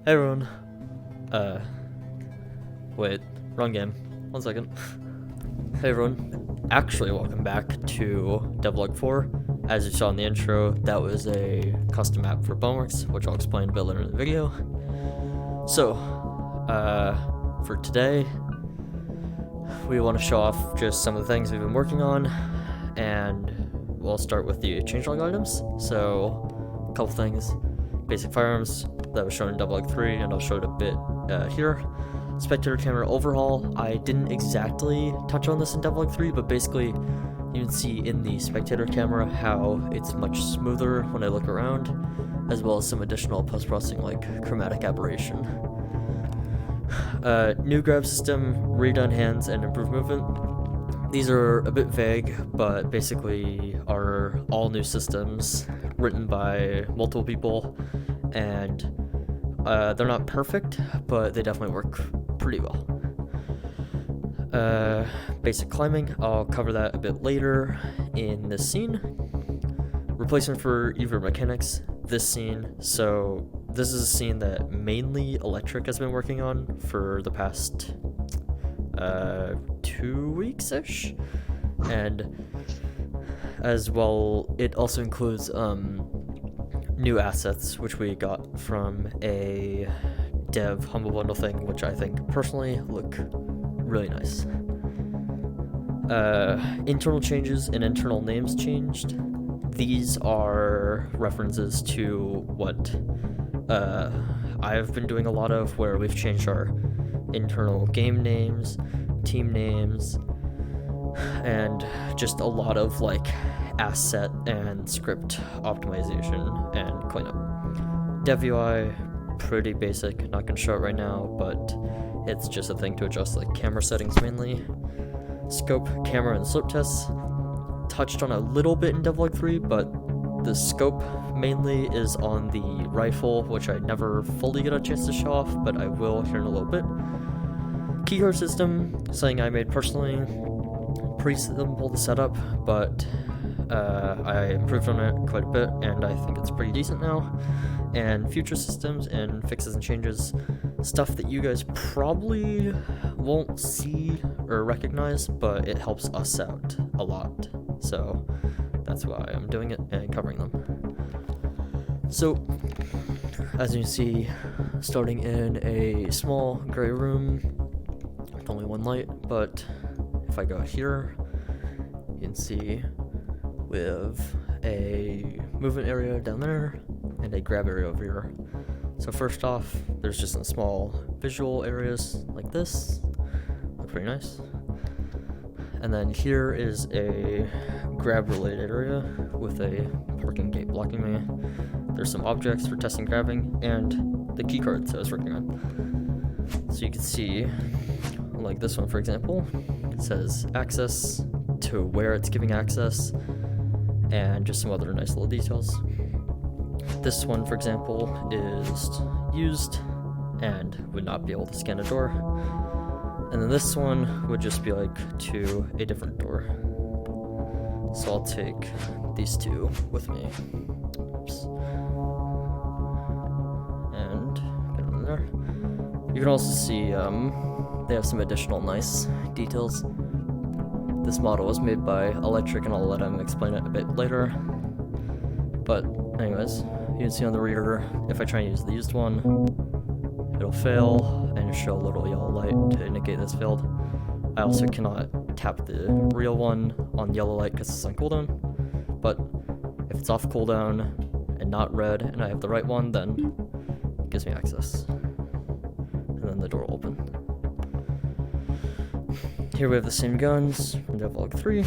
Hey everyone. Wait, wrong game. 1 second. Hey everyone. Actually, welcome back to Devlog 4. As you saw in the intro, that was a custom map for Boneworks, which I'll explain a bit later in the video. So, for today, we want to show off just some of the things we've been working on, and we'll start with the changelog items. So, a couple things. Basic firearms that was shown in Devlog 3, and I'll show it a bit here. Spectator camera overhaul. I didn't exactly touch on this in Devlog 3, but basically you can see in the spectator camera how it's much smoother when I look around, as well as some additional post-processing like chromatic aberration. New grab system, redone hands, and improved movement. These are a bit vague, but basically are all new systems written by multiple people, and they're not perfect, but they definitely work pretty well. Basic climbing, I'll cover that a bit later in this scene. Replacement for UVR mechanics, this scene. So this is a scene that mainly Electric has been working on for the past 2 weeks-ish, and as well it also includes new assets which we got from a dev humble bundle thing, which I think personally look really nice. Internal changes and internal names changed. These are references to what I've been doing a lot of, where we've changed our internal game names, team names, and just a lot of like asset and script optimization and cleanup. Dev UI, pretty basic, not gonna show it right now, but it's just a thing to adjust like camera settings mainly. Scope, camera, and slope tests. Touched on a little bit in Devlog 3, but the scope mainly is on the rifle, which I never fully get a chance to show off, but I will here in a little bit. Keycard system, something I made personally. Pretty simple to set up, but I improved on it quite a bit, and I think it's pretty decent now. And future systems and fixes and changes, stuff that you guys probably won't see or recognize, but it helps us out a lot. So that's why I'm doing it and covering them. So, as you can see, starting in a small gray room with only one light, but if I go here, you can see with a movement area down there and a grab area over here. So first off, there's just some small visual areas like this, look pretty nice. And then here is a grab related area with a parking gate blocking me. There's some objects for testing grabbing, and the key cards I was working on. So you can see, like this one for example, it says access to where it's giving access, and just some other nice little details. This one, for example, is used and would not be able to scan a door. And then this one would just be like to a different door. So I'll take these two with me. Oops. And get them in there. You can also see they have some additional nice details. This model was made by Electric, and I'll let him explain it a bit later. But anyways, you can see on the reader, if I try and use the used one, it'll fail and show a little yellow light to indicate this failed. I also cannot tap the real one on yellow light because it's on cooldown, but if it's off cooldown and not red and I have the right one, then it gives me access. And then the door will open. Here we have the same guns from Devlog 3. You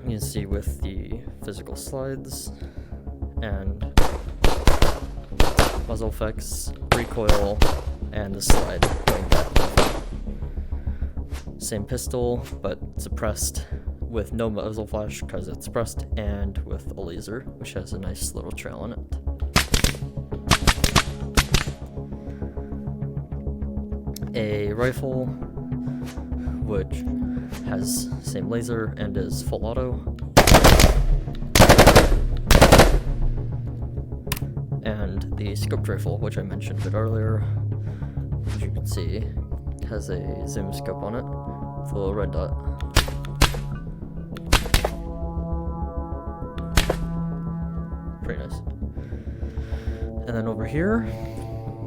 can see with the physical slides and muzzle effects, recoil, and the slide going back. Same pistol, but suppressed with no muzzle flash because it's suppressed, and with a laser, which has a nice little trail on it. A rifle, which has same laser and is full auto. And and the scope rifle, which I mentioned a bit earlier, as you can see, has a zoom scope on it with a little red dot. Pretty nice. And then over here,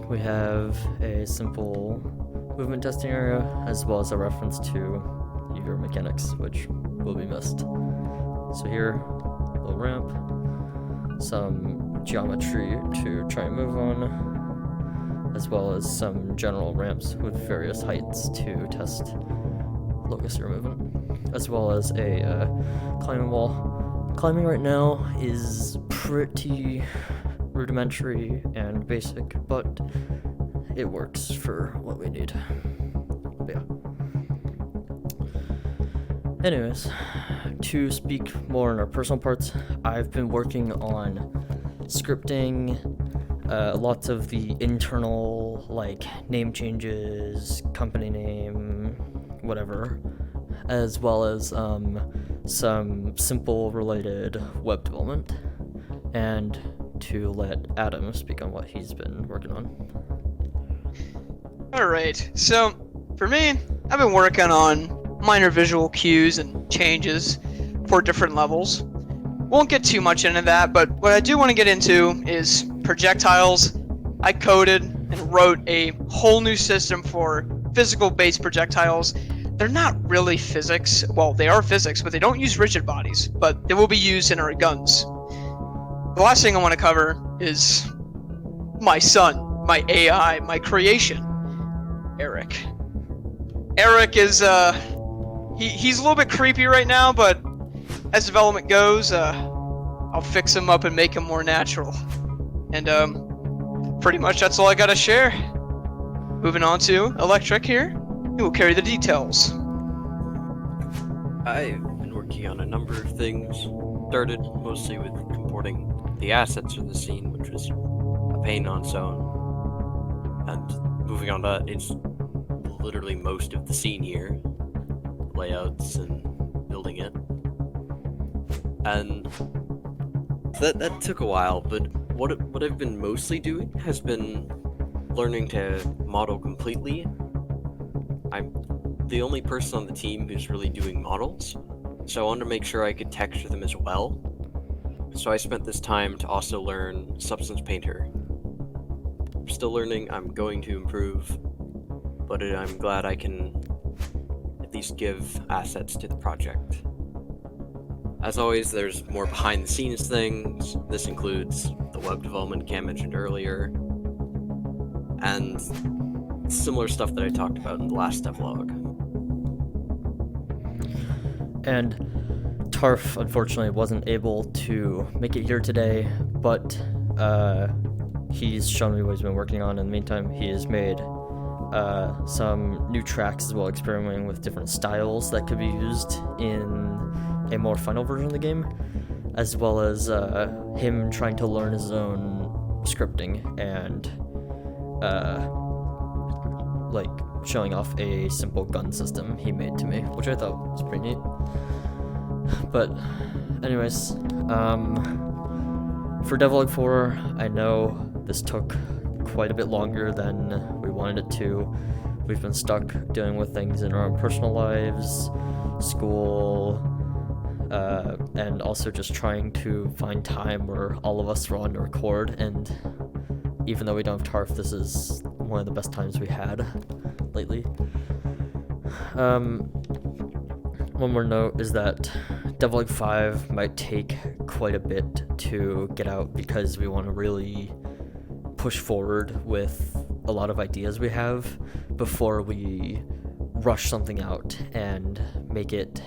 we have a simple movement testing area, as well as a reference to UVR mechanics, which will be missed. So here, a little ramp, some geometry to try and move on, as well as some general ramps with various heights to test locus movement, as well as a climbing wall. Climbing right now is pretty rudimentary and basic, but it works for what we need. But yeah. Anyways, to speak more on our personal parts, I've been working on scripting lots of the internal, like, name changes, company name, whatever, as well as some simple related web development, and to let Adam speak on what he's been working on. Alright, so for me, I've been working on minor visual cues and changes for different levels. Won't get too much into that, but what I do want to get into is projectiles. I coded and wrote a whole new system for physical-based projectiles. They're not really physics. Well, they are physics, but they don't use rigid bodies, but they will be used in our guns. The last thing I want to cover is my son, my AI, my creation, Eric. Eric is, he's a little bit creepy right now, but as development goes, I'll fix him up and make him more natural. And, pretty much that's all I gotta share. Moving on to Electric here, he will carry the details. I've been working on a number of things. Started mostly with importing the assets of the scene, which was a pain on its own. And moving on to it's literally most of the scene here, layouts and building it. And that took a while, but what I've been mostly doing has been learning to model completely. I'm the only person on the team who's really doing models, so I wanted to make sure I could texture them as well. So I spent this time to also learn Substance Painter. I'm still learning, I'm going to improve, but I'm glad I can at least give assets to the project. As always, there's more behind the scenes things. This includes the web development Cam mentioned earlier, and similar stuff that I talked about in the last devlog. And Tarf, unfortunately, wasn't able to make it here today, but he's shown me what he's been working on. In the meantime, he has made some new tracks as well, experimenting with different styles that could be used in a more final version of the game, as well as him trying to learn his own scripting and like showing off a simple gun system he made to me, which I thought was pretty neat. But anyways, for Devlog 4, I know this took quite a bit longer than we wanted it to. We've been stuck dealing with things in our own personal lives, school, and also just trying to find time where all of us are on to record. And even though we don't have Tarf, this is one of the best times we had lately. One more note is that Devlog 5 might take quite a bit to get out because we want to really push forward with a lot of ideas we have before we rush something out and make it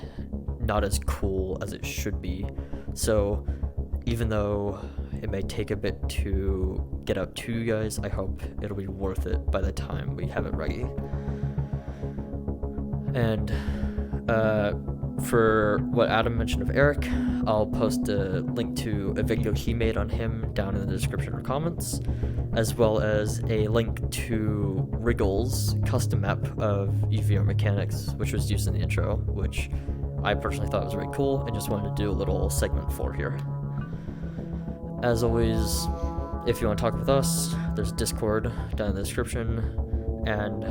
not as cool as it should be. So even though it may take a bit to get out to you guys, I hope it'll be worth it by the time we have it ready. And for what Adam mentioned of Eric, I'll post a link to a video he made on him down in the description or comments, as well as a link to Wriggle's custom map of UVR mechanics, which was used in the intro, which I personally thought was very cool and just wanted to do a little segment for here. As always, if you want to talk with us, there's Discord down in the description. And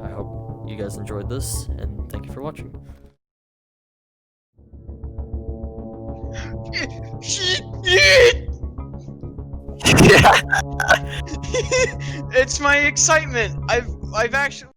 I hope you guys enjoyed this, and thank you for watching. It's my excitement. I've actually